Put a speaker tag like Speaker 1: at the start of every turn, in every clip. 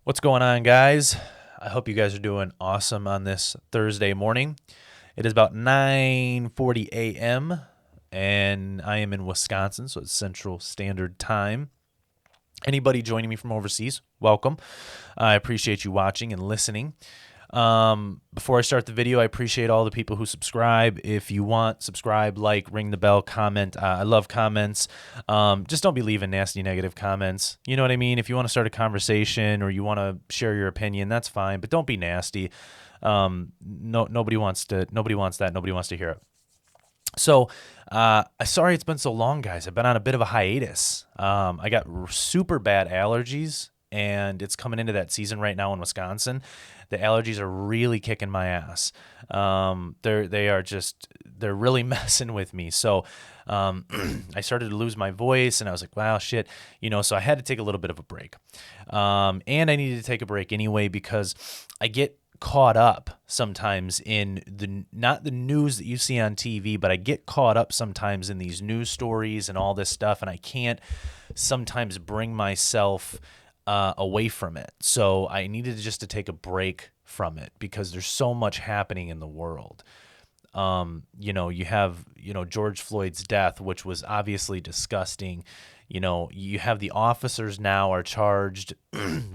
Speaker 1: What's going on, guys? I hope you guys are doing awesome on this Thursday morning. It is about 9:40 a.m. and I am in Wisconsin, so it's Central Standard Time. Anybody joining me from overseas, welcome. I appreciate you watching and listening. Before I start the video, I appreciate all the people who subscribe. If you want, subscribe, like, ring the bell, comment. I love comments. Just don't be leaving nasty negative comments. You know what I mean? If you want to start a conversation or you want to share your opinion, that's fine, but don't be nasty. Nobody wants that. Nobody wants to hear it. So, sorry it's been so long, guys. I've been on a bit of a hiatus. I got super bad allergies, and it's coming into that season right now in Wisconsin. The allergies are really kicking my ass. They're really messing with me. So, I started to lose my voice, and I was like, wow, shit, So I had to take a little bit of a break, and I needed to take a break anyway because I get caught up sometimes in not the news that you see on TV, but I get caught up sometimes in these news stories and all this stuff, and I can't sometimes bring myself away from it. So I needed just to take a break from it because there's so much happening in the world. You have, George Floyd's death, which was obviously disgusting. You have the officers now are charged,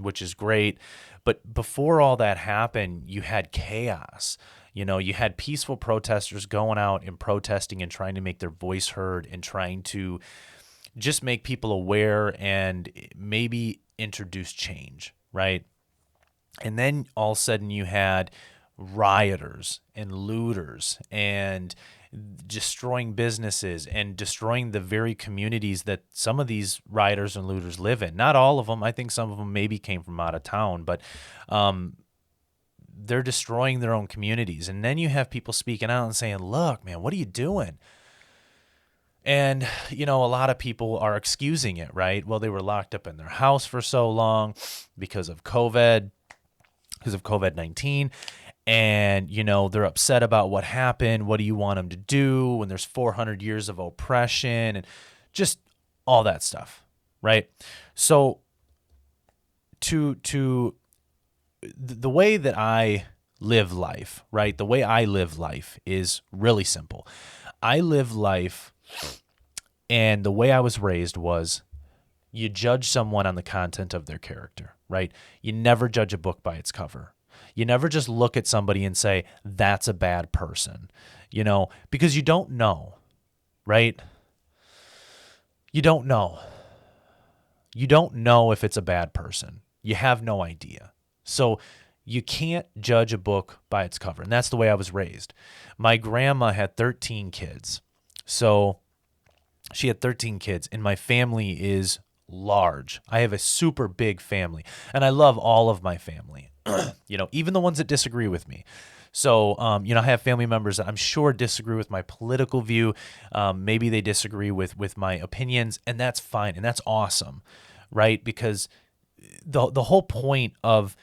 Speaker 1: which is great. But before all that happened, you had chaos. You had peaceful protesters going out and protesting and trying to make their voice heard and trying to just make people aware and maybe introduce change, right? And then all of a sudden you had rioters and looters and destroying businesses and destroying the very communities that some of these rioters and looters live in. Not all of them. I think some of them maybe came from out of town, but they're destroying their own communities. And then you have people speaking out and saying, look, man, what are you doing? And, a lot of people are excusing it, right? Well, they were locked up in their house for so long because of COVID-19. And, they're upset about what happened. What do you want them to do when there's 400 years of oppression and just all that stuff, right? So the way that I live life, right? The way I live life is really simple. I live life, and the way I was raised was you judge someone on the content of their character, right? You never judge a book by its cover. You never just look at somebody and say, that's a bad person, because you don't know, right? You don't know. You don't know if it's a bad person. You have no idea. So you can't judge a book by its cover. And that's the way I was raised. My grandma had 13 kids. So she had 13 kids, and my family is large. I have a super big family, and I love all of my family, even the ones that disagree with me. So, I have family members that I'm sure disagree with my political view. Maybe they disagree with my opinions, and that's fine, and that's awesome, right? Because the whole point of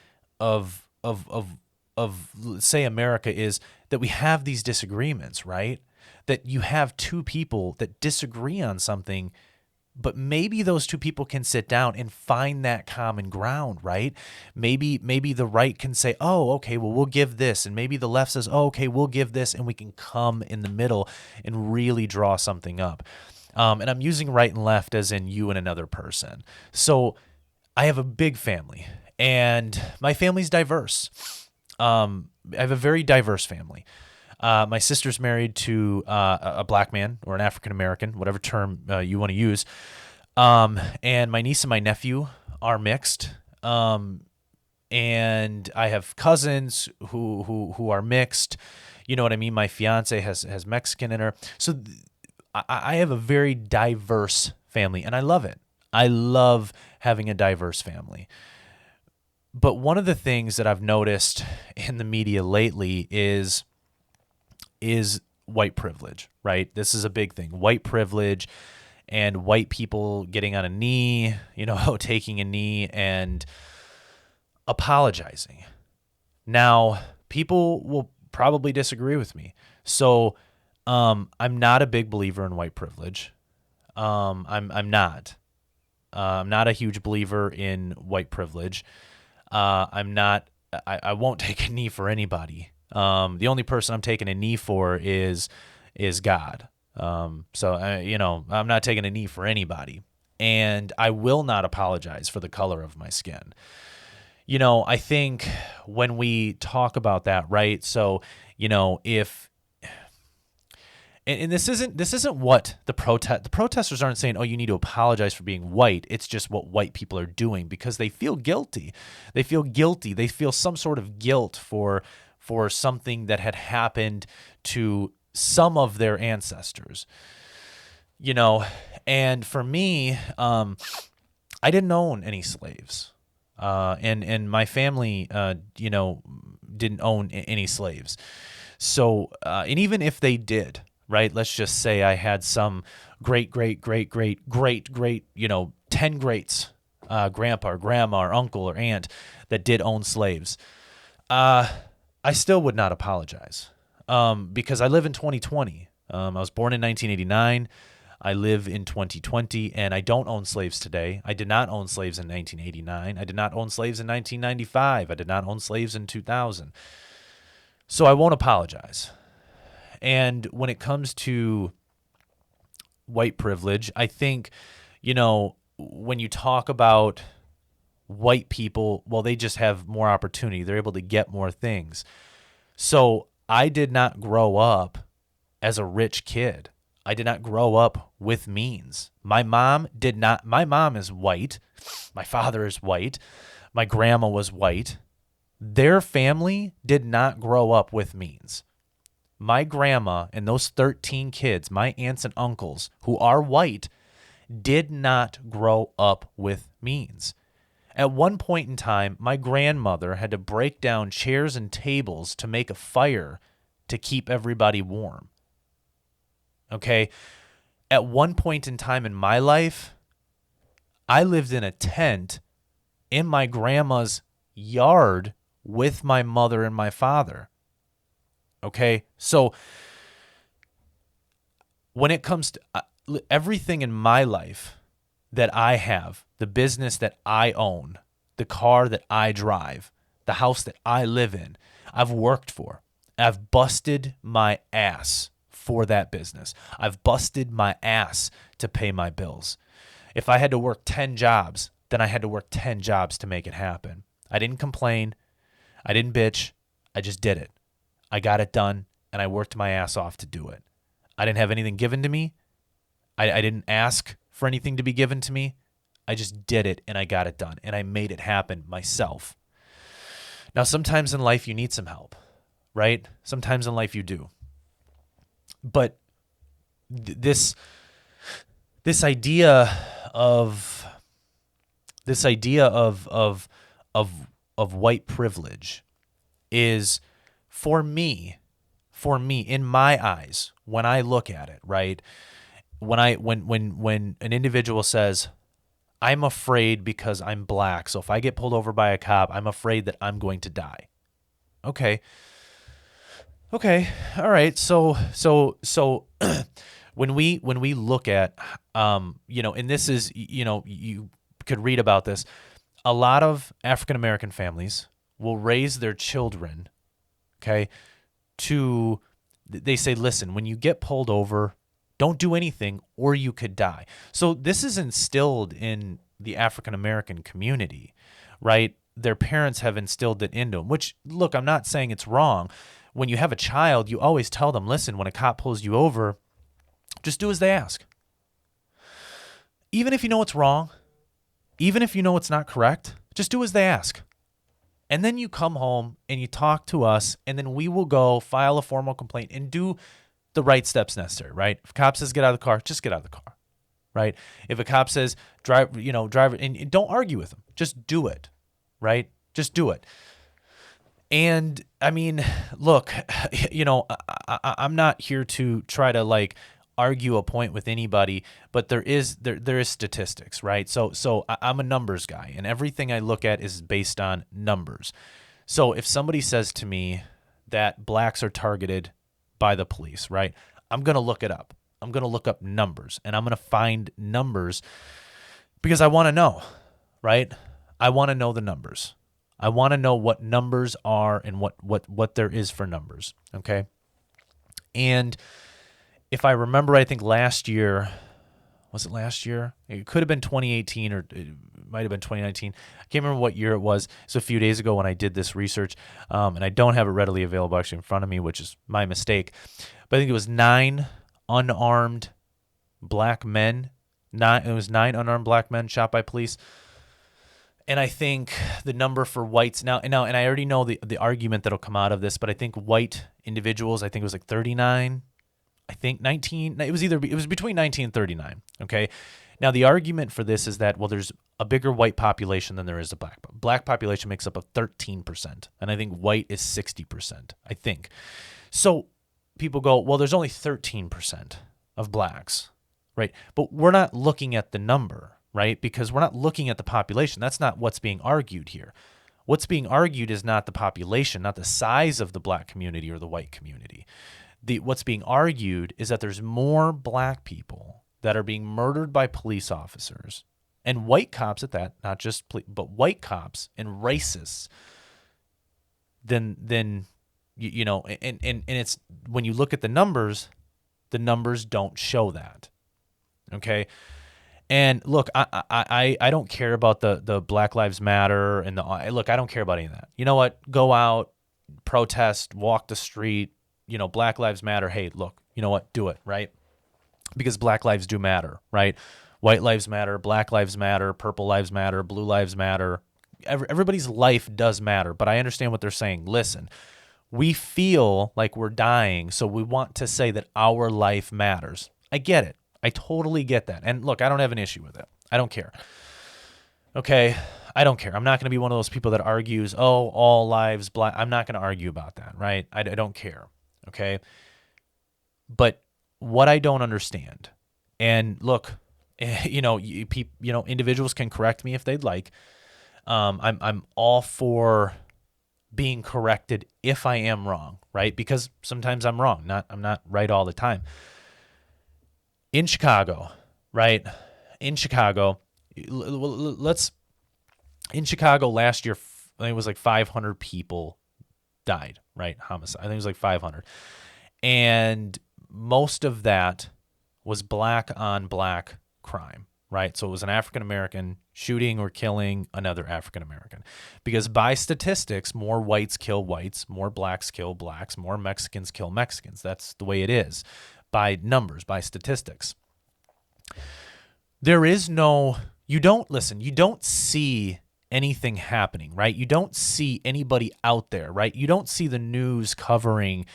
Speaker 1: say America is that we have these disagreements, right? That you have two people that disagree on something, but maybe those two people can sit down and find that common ground, right? Maybe the right can say, oh, okay, well, we'll give this. And maybe the left says, oh, okay, we'll give this. And we can come in the middle and really draw something up. And I'm using right and left as in you and another person. So I have a big family, and my family's diverse. I have a very diverse family. My sister's married to a black man or an African American, whatever term you want to use. And my niece and my nephew are mixed. And I have cousins who are mixed. You know what I mean? My fiance has Mexican in her. So I have a very diverse family, and I love it. I love having a diverse family. But one of the things that I've noticed in the media lately is white privilege, right? This is a big thing. White privilege and white people getting on a knee, taking a knee and apologizing. Now, people will probably disagree with me. So, I'm not a big believer in white privilege. I'm not. I'm not a huge believer in white privilege. I'm not. I won't take a knee for anybody. The only person I'm taking a knee for is God. I'm not taking a knee for anybody, and I will not apologize for the color of my skin. I think when we talk about that, right? So, if and this isn't what the protesters aren't saying, oh, you need to apologize for being white. It's just what white people are doing because they feel guilty. They feel guilty. They feel some sort of guilt for something that had happened to some of their ancestors. And for me, I didn't own any slaves. And my family, didn't own any slaves. So, and even if they did, right, let's just say I had some great, 10 greats, grandpa or grandma or uncle or aunt that did own slaves. I still would not apologize, because I live in 2020. I was born in 1989. I live in 2020, and I don't own slaves today. I did not own slaves in 1989. I did not own slaves in 1995. I did not own slaves in 2000. So I won't apologize. And when it comes to white privilege, I think, when you talk about white people, well, they just have more opportunity. They're able to get more things. So I did not grow up as a rich kid. I did not grow up with means. My mom is white. My father is white. My grandma was white. Their family did not grow up with means. My grandma and those 13 kids, my aunts and uncles who are white, did not grow up with means. At one point in time, my grandmother had to break down chairs and tables to make a fire to keep everybody warm. Okay? At one point in time in my life, I lived in a tent in my grandma's yard with my mother and my father. Okay? So when it comes to everything in my life that I have, the business that I own, the car that I drive, the house that I live in, I've worked for. I've busted my ass for that business. I've busted my ass to pay my bills. If I had to work 10 jobs, then I had to work 10 jobs to make it happen. I didn't complain. I didn't bitch. I just did it. I got it done, and I worked my ass off to do it. I didn't have anything given to me. I didn't ask for anything to be given to me. I just did it, and I got it done, and I made it happen myself. Now, sometimes in life you need some help, right? Sometimes in life you do. But this idea of white privilege is, for me, in my eyes, when I look at it, right? When an individual says, I'm afraid because I'm black, so if I get pulled over by a cop, I'm afraid that I'm going to die. Okay, all right. So when we look at, and this is, you could read about this. A lot of African American families will raise their children, okay, they say, listen, when you get pulled over, don't do anything or you could die. So this is instilled in the African American community, right? Their parents have instilled it into them, which, look, I'm not saying it's wrong. When you have a child, you always tell them, listen, when a cop pulls you over, just do as they ask. Even if you know it's wrong, even if you know it's not correct, just do as they ask. And then you come home and you talk to us, and then we will go file a formal complaint and do the right steps necessary, right? If a cop says get out of the car, just get out of the car, right? If a cop says drive, and don't argue with them. Just do it, right? Just do it. And I mean, look, I'm not here to try to argue a point with anybody, but there is statistics, right? So I'm a numbers guy, and everything I look at is based on numbers. So if somebody says to me that blacks are targeted by the police, right? I'm going to look it up. I'm going to look up numbers, and I'm going to find numbers because I want to know, right? I want to know the numbers. I want to know what numbers are and what there is for numbers. Okay. And if I remember, I think last year, was it last year? It could have been 2018 or it might have been 2019. I can't remember what year it was. It's a few days ago when I did this research, and I don't have it readily available actually in front of me, which is my mistake. But I think it was 9 unarmed black men. It was 9 unarmed black men shot by police. And I think the number for whites and I already know the argument that'll come out of this, but I think white individuals, I think it was like 39. I think 19, it was between 19 and 39. Okay. Now the argument for this is that, well, there's a bigger white population than there is a black population makes up of 13%. And I think white is 60%, I think. So people go, well, there's only 13% of blacks, right? But we're not looking at the number, right? Because we're not looking at the population. That's not what's being argued here. What's being argued is not the population, not the size of the black community or the white community. What's being argued is that there's more black people that are being murdered by police officers and white cops at that, not just but white cops and racists than and it's when you look at the numbers don't show that. Okay. And look, I don't care about the Black Lives Matter and I don't care about any of that. You know what? Go out, protest, walk the street. Black Lives Matter. Hey, look, you know what? Do it, right? Because black lives do matter, right? White lives matter, black lives matter, purple lives matter, blue lives matter. Everybody's life does matter, but I understand what they're saying. Listen, we feel like we're dying, so we want to say that our life matters. I get it. I totally get that. And look, I don't have an issue with it. I don't care. Okay? I don't care. I'm not going to be one of those people that argues, oh, all lives black. I'm not going to argue about that, right? I don't care. Okay? But what I don't understand, and look, individuals can correct me if they'd like. I'm all for being corrected if I am wrong, right? Because sometimes I'm wrong. I'm not right all the time. In Chicago, right? In Chicago last year, I think it was like 500 people died, right? Homicide. I think it was like 500. And most of that was black on black crime, right? So it was an African-American shooting or killing another African-American. Because by statistics, more whites kill whites, more blacks kill blacks, more Mexicans kill Mexicans. That's the way it is. By numbers, by statistics. You don't see anything happening, right? You don't see anybody out there, right? You don't see the news covering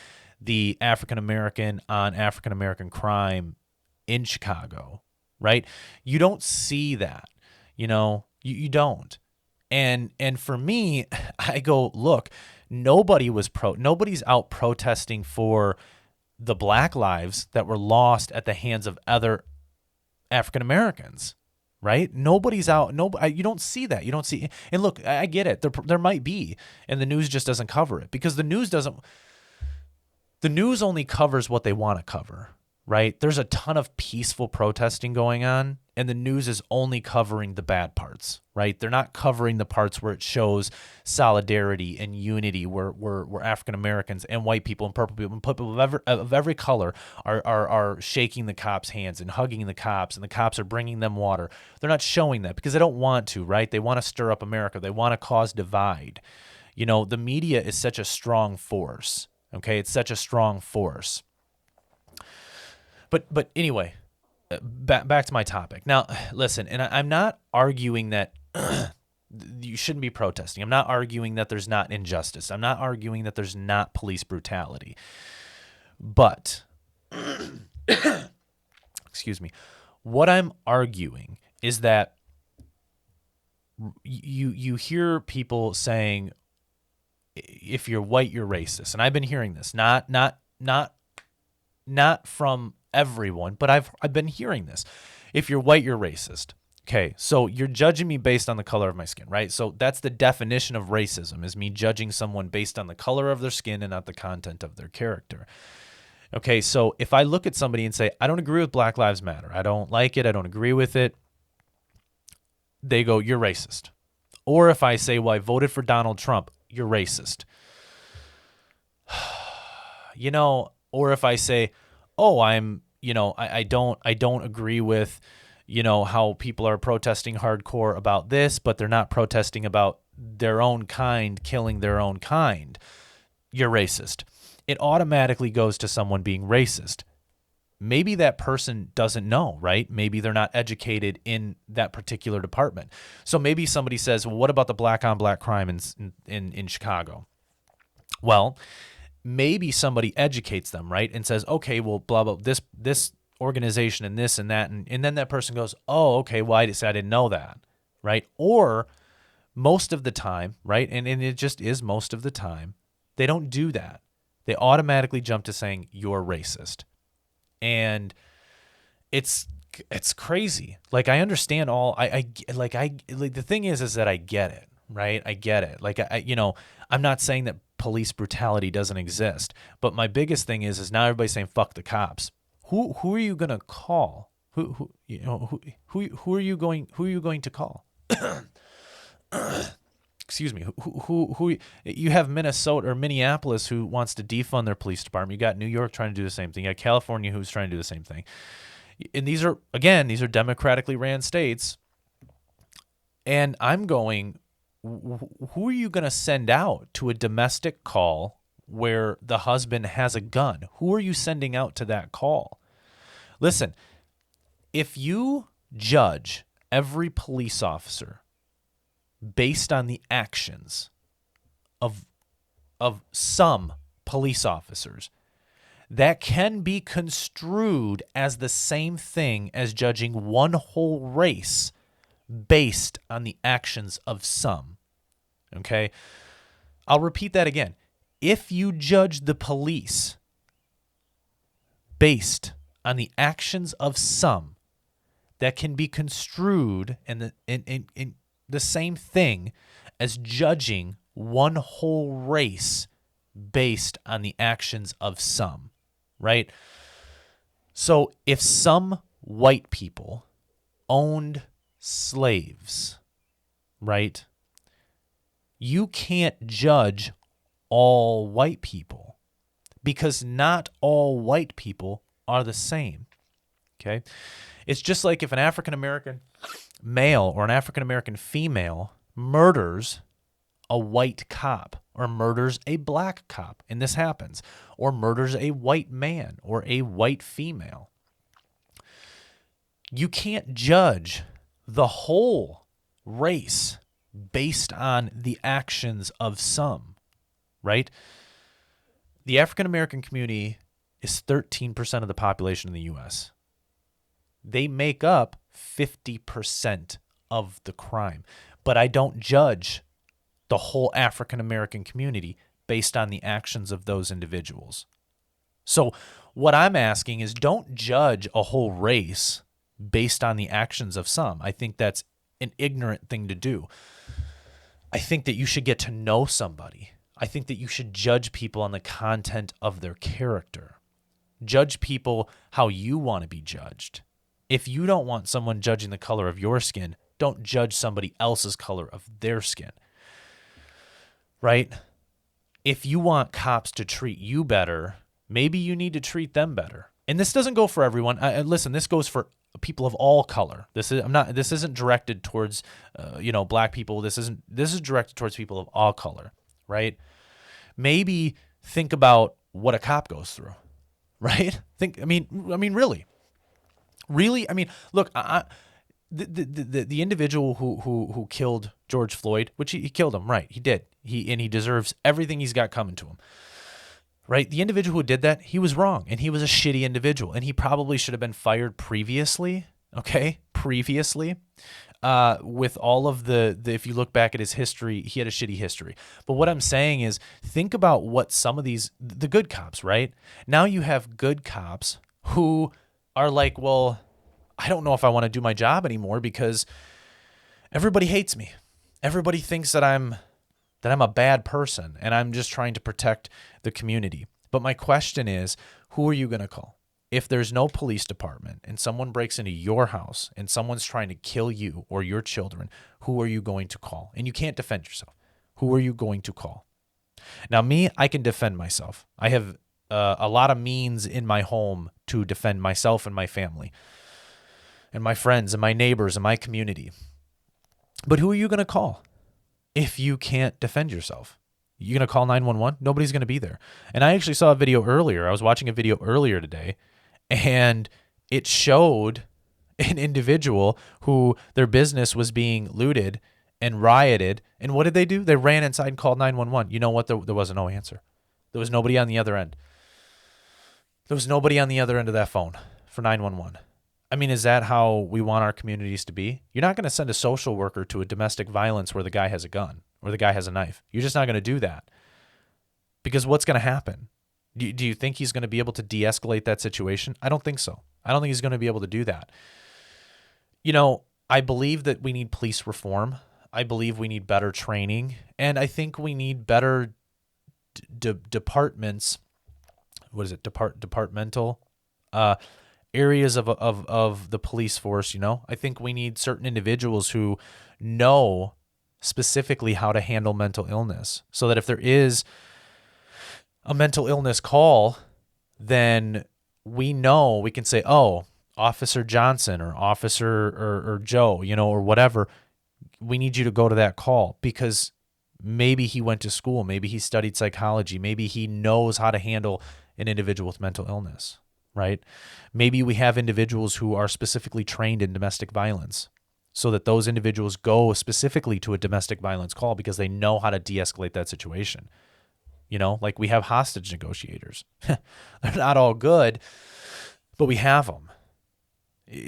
Speaker 1: the African-American on African-American crime in Chicago, right? You don't see that, you don't. And for me, I go, look, nobody's out protesting for the black lives that were lost at the hands of other African Americans, right? Nobody's out. You don't see that. You don't see. And look, I get it. There might be, and the news just doesn't cover it because the news only covers what they want to cover, right? There's a ton of peaceful protesting going on, and the news is only covering the bad parts, right? They're not covering the parts where it shows solidarity and unity, where African Americans and white people and purple people of every color are shaking the cops' hands and hugging the cops, and the cops are bringing them water. They're not showing that because they don't want to, right? They want to stir up America. They want to cause divide. The media is such a strong force. Okay, it's such a strong force. But anyway, back to my topic. Now, listen, and I'm not arguing that you shouldn't be protesting. I'm not arguing that there's not injustice. I'm not arguing that there's not police brutality. But, excuse me, what I'm arguing is that you hear people saying, if you're white, you're racist. And I've been hearing this, not from everyone, but I've been hearing this. If you're white, you're racist. Okay, so you're judging me based on the color of my skin, right? So that's the definition of racism, is me judging someone based on the color of their skin and not the content of their character. Okay, so if I look at somebody and say, I don't agree with Black Lives Matter, I don't like it, I don't agree with it, they go, you're racist. Or if I say, well, I voted for Donald Trump, you're racist. Or if I say, oh, I don't agree with, how people are protesting hardcore about this, but they're not protesting about their own kind killing their own kind. You're racist. It automatically goes to someone being racist. Maybe that person doesn't know, right? Maybe they're not educated in that particular department. So maybe somebody says, well, what about the black on black crime in Chicago? Well, maybe somebody educates them, right? And says, okay, well, blah, blah, this organization and this and that. And then that person goes, oh, okay, well, I didn't know that, right? Or most of the time, right? And it just is most of the time, they don't do that. They automatically jump to saying you're racist. And it's crazy. Like, I understand the thing is that I get it, right? I get it. Like, I'm not saying that police brutality doesn't exist, but my biggest thing is now everybody's saying fuck the cops. Who are you going to call? Who are you going to call? Excuse me. Who you have Minnesota or Minneapolis who wants to defund their police department. You got New York trying to do the same thing. You got California who's trying to do the same thing. And these are democratically ran states. And I'm going, who are you going to send out to a domestic call where the husband has a gun? Who are you sending out to that call? Listen, if you judge every police officer based on the actions of some police officers, that can be construed as the same thing as judging one whole race based on the actions of some. Okay? I'll repeat that again. If you judge the police based on the actions of some, that can be construed in the same thing as judging one whole race based on the actions of some, right? So if some white people owned slaves, right, you can't judge all white people because not all white people are the same, okay? It's just like if an African-American male or an African-American female murders a white cop or murders a black cop, and this happens, or murders a white man or a white female, you can't judge the whole race based on the actions of some, right? The African-American community is 13% of the population in the U.S. They make up 50% of the crime. But I don't judge the whole African-American community based on the actions of those individuals. So what I'm asking is don't judge a whole race based on the actions of some. I think that's an ignorant thing to do. I think that you should get to know somebody. I think that you should judge people on the content of their character. Judge people how you want to be judged. If you don't want someone judging the color of your skin, don't judge somebody else's color of their skin. Right? If you want cops to treat you better, maybe you need to treat them better. And this doesn't go for everyone. Listen, this goes for people of all color. This isn't directed towards black people. This is directed towards people of all color, right? Maybe think about what a cop goes through, right? Really, look, the individual who killed George Floyd, which he killed him, right? He did. He deserves everything he's got coming to him, right? The individual who did that, he was wrong, and he was a shitty individual, and he probably should have been fired previously. Okay, with all of the if you look back at his history, he had a shitty history. But what I'm saying is, think about what some of the good cops, right? Now you have good cops who are like, well, I don't know if I want to do my job anymore because everybody hates me. Everybody thinks that I'm a bad person and I'm just trying to protect the community. But my question is, who are you going to call? if there's no police department and someone breaks into your house and someone's trying to kill you or your children, who are you going to call? And you can't defend yourself. Who are you going to call? Now, me, I can defend myself. I have a lot of means in my home to defend myself and my family and my friends and my neighbors and my community. But who are you going to call if you can't defend yourself? You're going to call 911? Nobody's going to be there. And I actually saw a video earlier. I was watching a video earlier today, and it showed an individual who their business was being looted and rioted. And what did they do? They ran inside and called 911. You know what? There was no answer. There was nobody on the other end. There was nobody on the other end of that phone for 911. I mean, is that how we want our communities to be? You're not going to send a social worker to a domestic violence where the guy has a gun or the guy has a knife. You're just not going to do that. Because what's going to happen? Do you think he's going to be able to de-escalate that situation? I don't think so. I don't think he's going to be able to do that. You know, I believe that we need police reform. I believe we need better training. And I think we need better departments. What is it? Departmental areas of the police force, you know? I think we need certain individuals who know specifically how to handle mental illness so that if there is a mental illness call, then we know we can say, oh, Officer Johnson or Officer or Joe, you know, or whatever, we need you to go to that call because maybe he went to school, maybe he studied psychology, maybe he knows how to handle an individual with mental illness, right? Maybe we have individuals who are specifically trained in domestic violence so that those individuals go specifically to a domestic violence call because they know how to de-escalate that situation. You know, like we have hostage negotiators. They're not all good, but we have them.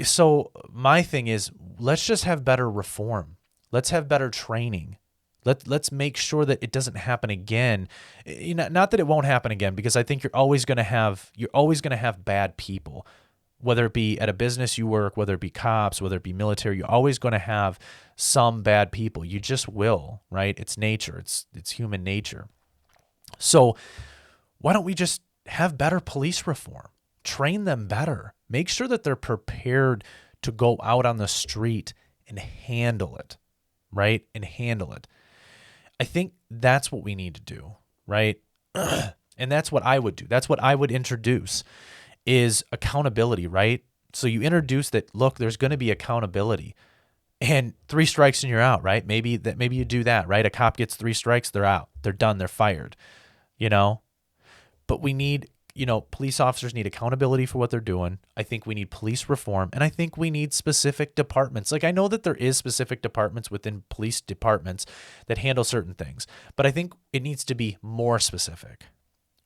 Speaker 1: So my thing is, let's just have better reform. Let's have better training. Let's make sure that it doesn't happen again. You know, not that it won't happen again, because I think you're always going to have bad people, whether it be at a business you work, whether it be cops, whether it be military. You're always going to have some bad people. You just will, right? It's nature. It's human nature. So why don't we just have better police reform? Train them better. Make sure that they're prepared to go out on the street and handle it, right? And handle it. I think that's what we need to do, right? And that's what I would do. That's what I would introduce is accountability, right? So you introduce that, look, there's going to be accountability. And 3 strikes and you're out, right? Maybe you do that, right? A cop gets 3 strikes, they're out. They're done, they're fired. You know? But we need, you know, police officers need accountability for what they're doing. I think we need police reform, and I think we need specific departments. Like, I know that there is specific departments within police departments that handle certain things, but I think it needs to be more specific,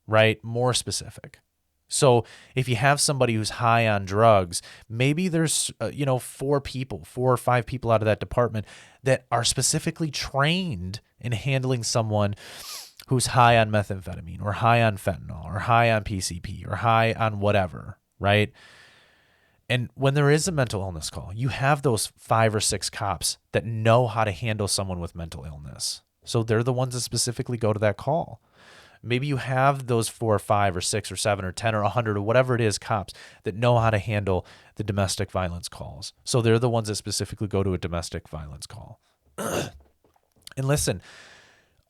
Speaker 1: right? More specific. So if you have somebody who's high on drugs, maybe there's, 4 or 5 people out of that department that are specifically trained in handling someone who's high on methamphetamine or high on fentanyl or high on PCP or high on whatever, right? And when there is a mental illness call, you have those 5 or 6 cops that know how to handle someone with mental illness. So they're the ones that specifically go to that call. Maybe you have those 4 or 5 or 6 or 7 or 10 or 100 or whatever it is cops that know how to handle the domestic violence calls. So they're the ones that specifically go to a domestic violence call. And listen,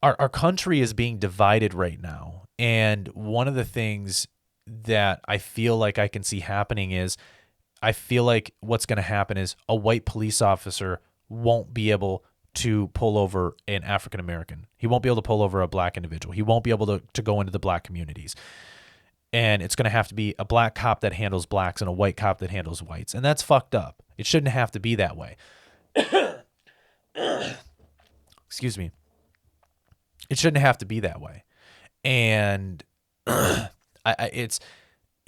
Speaker 1: our country is being divided right now. And one of the things that I feel like I can see happening is I feel like what's going to happen is a white police officer won't be able to pull over an African American. He won't be able to pull over a black individual. He won't be able to go into the black communities. And it's going to have to be a black cop that handles blacks and a white cop that handles whites. And that's fucked up. It shouldn't have to be that way. Excuse me. It shouldn't have to be that way. And it's,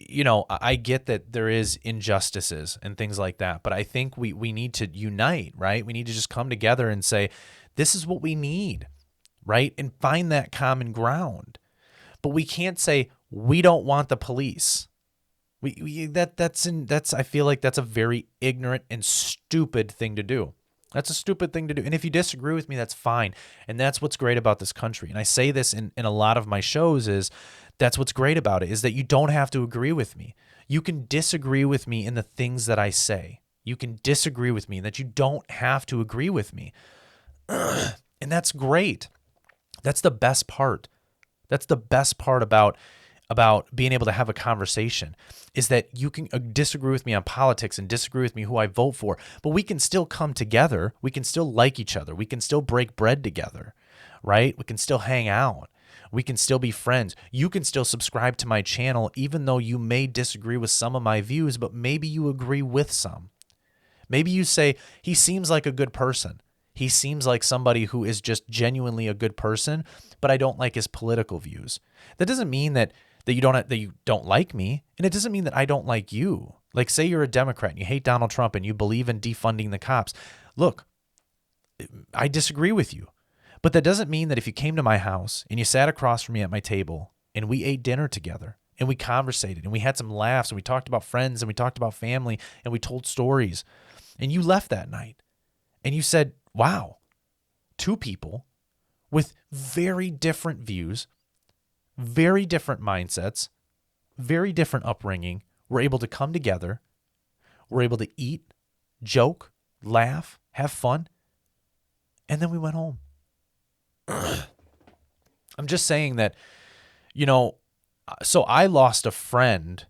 Speaker 1: I get that there is injustices and things like that, but I think we need to unite, right? We need to just come together and say, this is what we need, right? And find that common ground. But we can't say, we don't want the police. I feel like that's a very ignorant and stupid thing to do. That's a stupid thing to do. And if you disagree with me, that's fine. And that's what's great about this country. And I say this in a lot of my shows is that's what's great about it is that you don't have to agree with me. You can disagree with me in the things that I say. You can disagree with me, that you don't have to agree with me. And that's great. That's the best part. That's the best part about being able to have a conversation, is that you can disagree with me on politics and disagree with me who I vote for, but we can still come together. We can still like each other. We can still break bread together, right? We can still hang out. We can still be friends. You can still subscribe to my channel, even though you may disagree with some of my views, but maybe you agree with some. Maybe you say, he seems like a good person. He seems like somebody who is just genuinely a good person, but I don't like his political views. That doesn't mean that you don't like me, and it doesn't mean that I don't like you. Like, say you're a Democrat and you hate Donald Trump and you believe in defunding the cops. Look, I disagree with you, but that doesn't mean that if you came to my house and you sat across from me at my table and we ate dinner together and we conversated and we had some laughs and we talked about friends and we talked about family and we told stories, and you left that night and you said, wow, two people with very different views, very different mindsets, very different upbringing, were able to come together, were able to eat, joke, laugh, have fun, and then we went home. I'm just saying that, so I lost a friend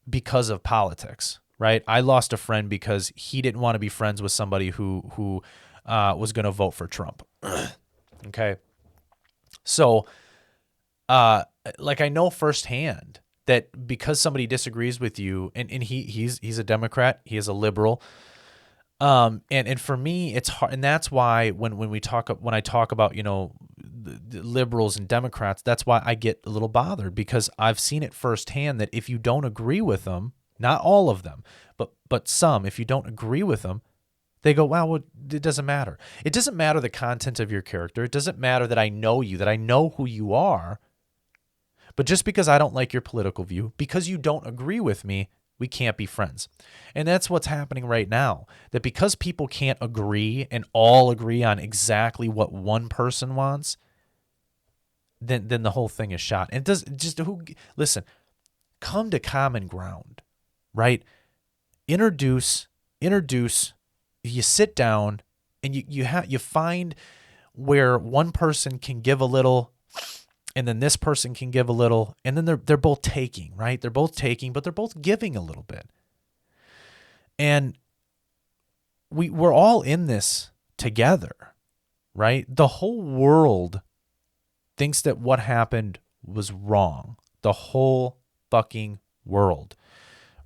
Speaker 1: because of politics, right? I lost a friend because he didn't want to be friends with somebody who was going to vote for Trump. Okay. So, I know firsthand that because somebody disagrees with you, and he's a Democrat, he is a liberal. And for me, it's hard. And that's why when I talk about, the liberals and Democrats, that's why I get a little bothered, because I've seen it firsthand that if you don't agree with them, not all of them, but some, if you don't agree with them, they go, well, it doesn't matter. It doesn't matter the content of your character. It doesn't matter that I know you, that I know who you are. But just because I don't like your political view, because you don't agree with me, we can't be friends. And that's what's happening right now. That because people can't agree and all agree on exactly what one person wants, then the whole thing is shot. And listen, come to common ground, right? Introduce. You sit down and you find where one person can give a little, and then this person can give a little, and then they're both taking, right? They're both taking, but they're both giving a little bit. And we're all in this together, right? The whole world thinks that what happened was wrong. The whole fucking world,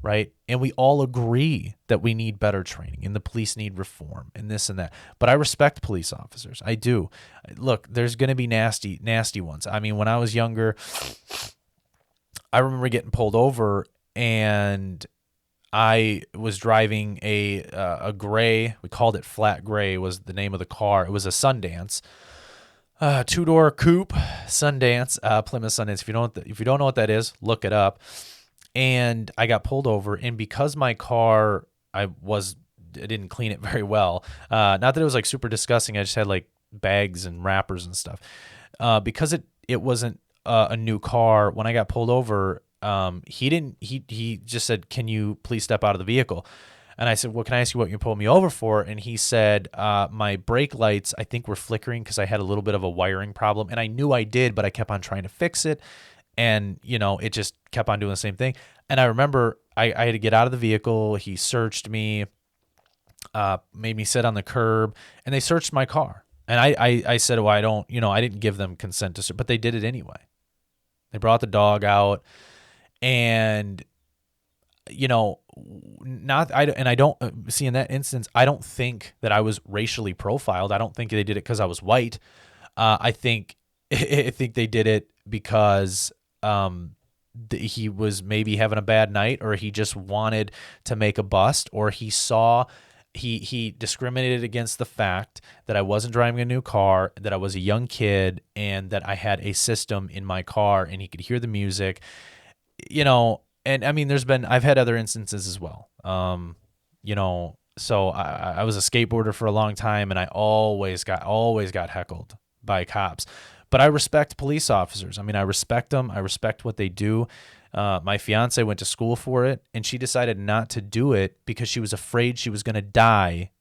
Speaker 1: right? And we all agree that we need better training and the police need reform and this and that. But I respect police officers. I do. Look, there's going to be nasty ones. I mean, when I was younger, I remember getting pulled over, and I was driving a gray. We called it flat gray was the name of the car. It was a Sundance, two-door coupe Sundance, Plymouth Sundance. If you don't know what that is, look it up. And I got pulled over, and because my car, I didn't clean it very well. Not that it was like super disgusting. I just had like bags and wrappers and stuff. Because it wasn't a new car. When I got pulled over, he just said, "Can you please step out of the vehicle?" And I said, "Well, can I ask you what you pulled me over for?" And he said, "My brake lights, I think, were flickering because I had a little bit of a wiring problem, and I knew I did, but I kept on trying to fix it." And, it just kept on doing the same thing. And I remember I had to get out of the vehicle. He searched me, made me sit on the curb, and they searched my car. And I said, well, I didn't give them consent to search, but they did it anyway. They brought the dog out, and, in that instance, I don't think that I was racially profiled. I don't think they did it because I was white. I think they did it because he was maybe having a bad night, or he just wanted to make a bust, or he discriminated against the fact that I wasn't driving a new car, that I was a young kid, and that I had a system in my car and he could hear the music, and I mean, I've had other instances as well. So I was a skateboarder for a long time, and I always got heckled by cops. But I respect police officers. I mean, I respect them. I respect what they do. My fiance went to school for it, and she decided not to do it because she was afraid she was going to die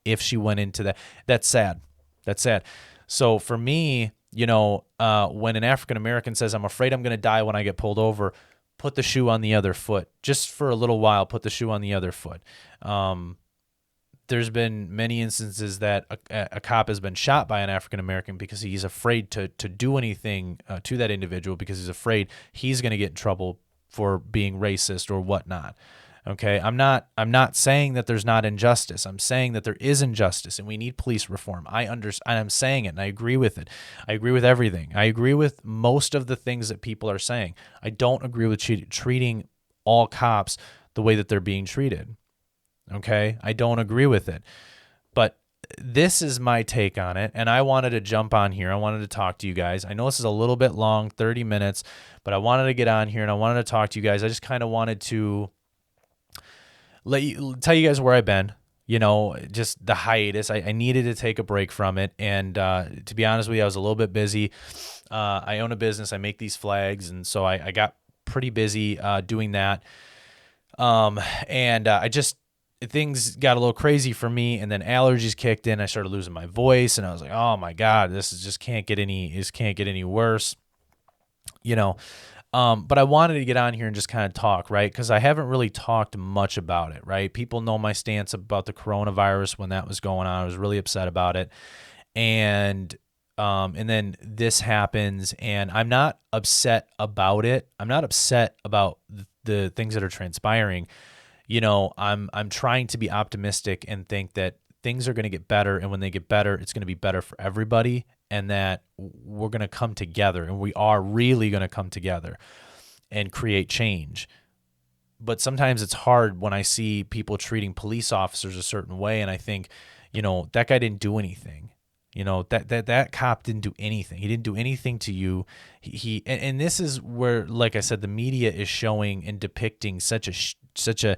Speaker 1: if she went into that. That's sad. That's sad. So for me, when an African American says, I'm afraid I'm going to die when I get pulled over, put the shoe on the other foot. Just for a little while, put the shoe on the other foot. There's been many instances that a cop has been shot by an African American because he's afraid to do anything to that individual because he's afraid he's going to get in trouble for being racist or whatnot. Okay, I'm not saying that there's not injustice. I'm saying that there is injustice and we need police reform. I'm saying it and I agree with it. I agree with everything. I agree with most of the things that people are saying. I don't agree with treating all cops the way that they're being treated. Okay, I don't agree with it. But this is my take on it, and I wanted to jump on here. I wanted to talk to you guys. I know this is a little bit long, 30 minutes, but I wanted to get on here and I wanted to talk to you guys. I just kind of wanted to tell you guys where I've been, just the hiatus. I needed to take a break from it. And to be honest with you, I was a little bit busy. I own a business. I make these flags. And so I got pretty busy doing that. Things got a little crazy for me. And then allergies kicked in. I started losing my voice. And I was like, oh my God, this can't get any worse. But I wanted to get on here and just kind of talk, right? Because I haven't really talked much about it, right? People know my stance about the coronavirus when that was going on. I was really upset about it. And then this happens, and I'm not upset about it. I'm not upset about the things that are transpiring. I'm trying to be optimistic and think that things are going to get better. And when they get better, it's going to be better for everybody. And that we're going to come together, and we are really going to come together and create change. But sometimes it's hard when I see people treating police officers a certain way, and I think, that guy didn't do anything. That cop didn't do anything. He didn't do anything to you. And this is where, like I said, the media is showing and depicting such a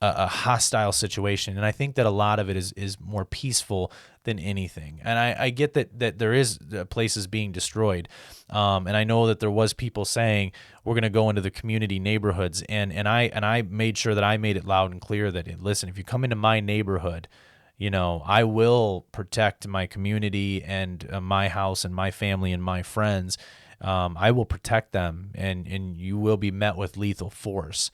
Speaker 1: hostile situation. And I think that a lot of it is more peaceful than anything. And I get that there is places being destroyed. And I know that there was people saying we're going to go into the community neighborhoods. And I made sure that I made it loud and clear that, listen, if you come into my neighborhood, I will protect my community and my house and my family and my friends. I will protect them, and you will be met with lethal force.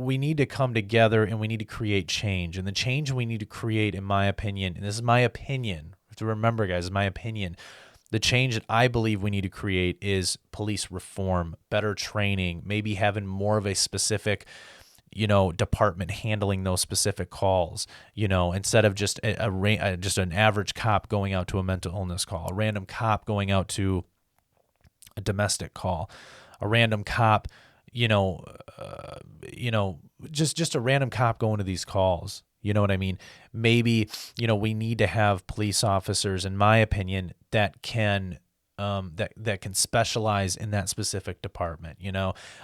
Speaker 1: We need to come together and we need to create change. And the change we need to create, in my opinion, and this is my opinion, you have to remember, guys, my opinion, the change that I believe we need to create is police reform, better training, maybe having more of a specific department handling those specific calls, instead of just just an average cop going out to a mental illness call, a random cop going out to a domestic call, a random cop, just a random cop going to these calls. You know what I mean? Maybe, we need to have police officers, in my opinion, that can that can specialize in that specific department.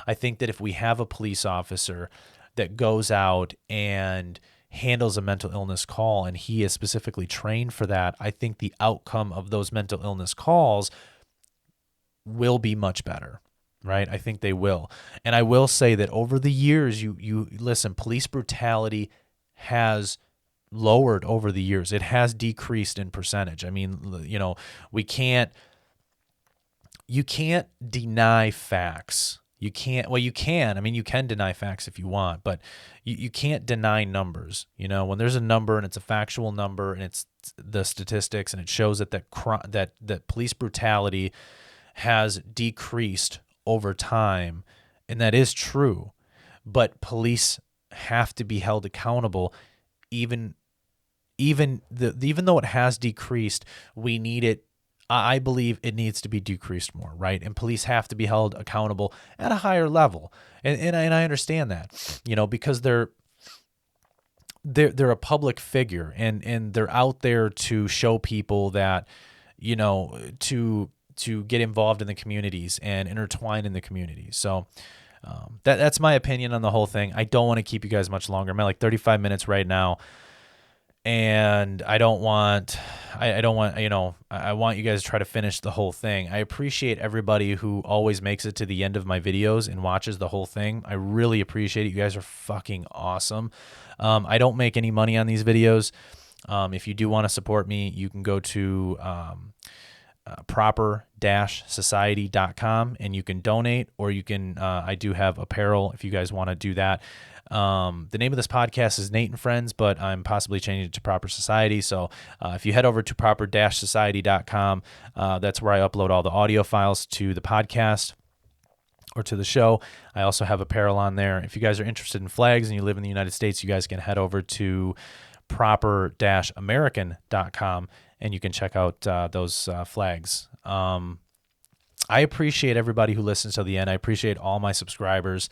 Speaker 1: I think that if we have a police officer that goes out and handles a mental illness call and he is specifically trained for that, I think the outcome of those mental illness calls will be much better, right? I think they will. And I will say that over the years, you listen, police brutality has lowered over the years. It has decreased in percentage. I mean, you can't deny facts. You can. I mean, you can deny facts if you want, but you can't deny numbers. When there's a number and it's a factual number and it's the statistics and it shows that police brutality has decreased over time, and that is true, but police have to be held accountable. Even though it has decreased, we need it. I believe it needs to be decreased more, right? And police have to be held accountable at a higher level. And I understand that, because they're a public figure and they're out there to show people that, to get involved in the communities and intertwine in the communities. So that's my opinion on the whole thing. I don't want to keep you guys much longer. I'm at like 35 minutes right now. and I don't want, I want you guys to try to finish the whole thing. I appreciate everybody who always makes it to the end of my videos and watches the whole thing. I really appreciate it. You guys are fucking awesome. I don't make any money on these videos. If you do want to support me, you can go to proper-society.com and you can donate, or you can, I do have apparel if you guys want to do that. The name of this podcast is Nate and Friends, but I'm possibly changing it to Proper Society. So if you head over to proper-society.com, that's where I upload all the audio files to the podcast or to the show. I also have apparel on there. If you guys are interested in flags and you live in the United States, you guys can head over to proper-american.com and you can check out those flags. I appreciate everybody who listens to the end. I appreciate all my subscribers.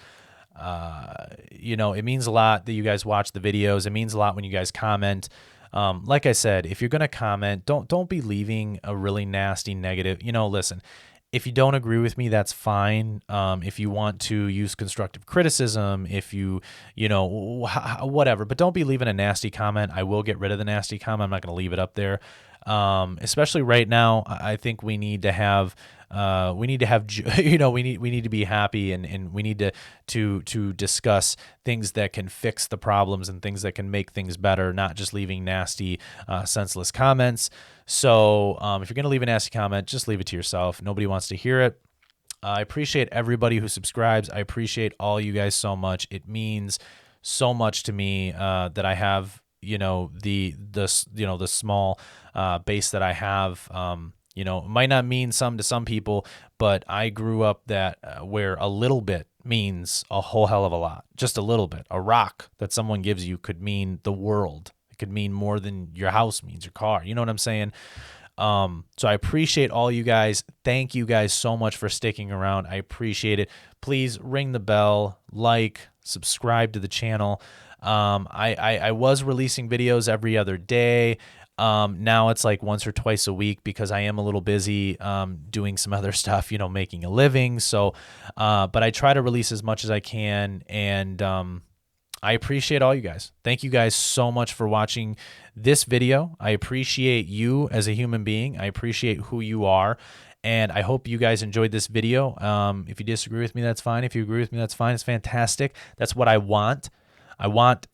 Speaker 1: It means a lot that you guys watch the videos. It means a lot when you guys comment. Like I said, if you're going to comment, don't be leaving a really nasty negative, listen, if you don't agree with me, that's fine. If you want to use constructive criticism, if you, whatever, but don't be leaving a nasty comment. I will get rid of the nasty comment. I'm not going to leave it up there. Especially right now, I think we need to have, we need to be happy, and we need to discuss things that can fix the problems and things that can make things better, not just leaving nasty, senseless comments. So, if you're going to leave a nasty comment, just leave it to yourself. Nobody wants to hear it. I appreciate everybody who subscribes. I appreciate all you guys so much. It means so much to me, that I have, the small, base that I have. It might not mean some to some people, but I grew up where a little bit means a whole hell of a lot. Just a little bit. A rock that someone gives you could mean the world. It could mean more than your house means, your car. You know what I'm saying? So I appreciate all you guys. Thank you guys so much for sticking around. I appreciate it. Please ring the bell, subscribe to the channel. I was releasing videos every other day. Now it's like once or twice a week because I am a little busy, doing some other stuff, making a living. So, but I try to release as much as I can. And, I appreciate all you guys. Thank you guys so much for watching this video. I appreciate you as a human being. I appreciate who you are. And I hope you guys enjoyed this video. If you disagree with me, that's fine. If you agree with me, that's fine. It's fantastic. That's what I want. I want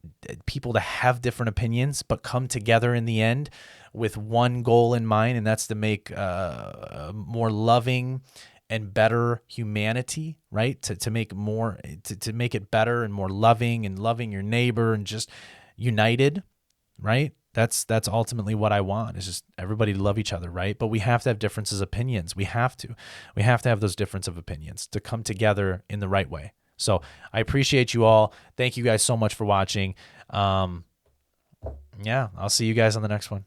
Speaker 1: people to have different opinions, but come together in the end with one goal in mind, and that's to make more loving and better humanity, right? To make more, to make it better and more loving, and loving your neighbor, and just united, right? That's ultimately what I want, is just everybody to love each other, right? But we have to have differences of opinions. We have to have those difference of opinions to come together in the right way. So I appreciate you all. Thank you guys so much for watching. Yeah, I'll see you guys on the next one.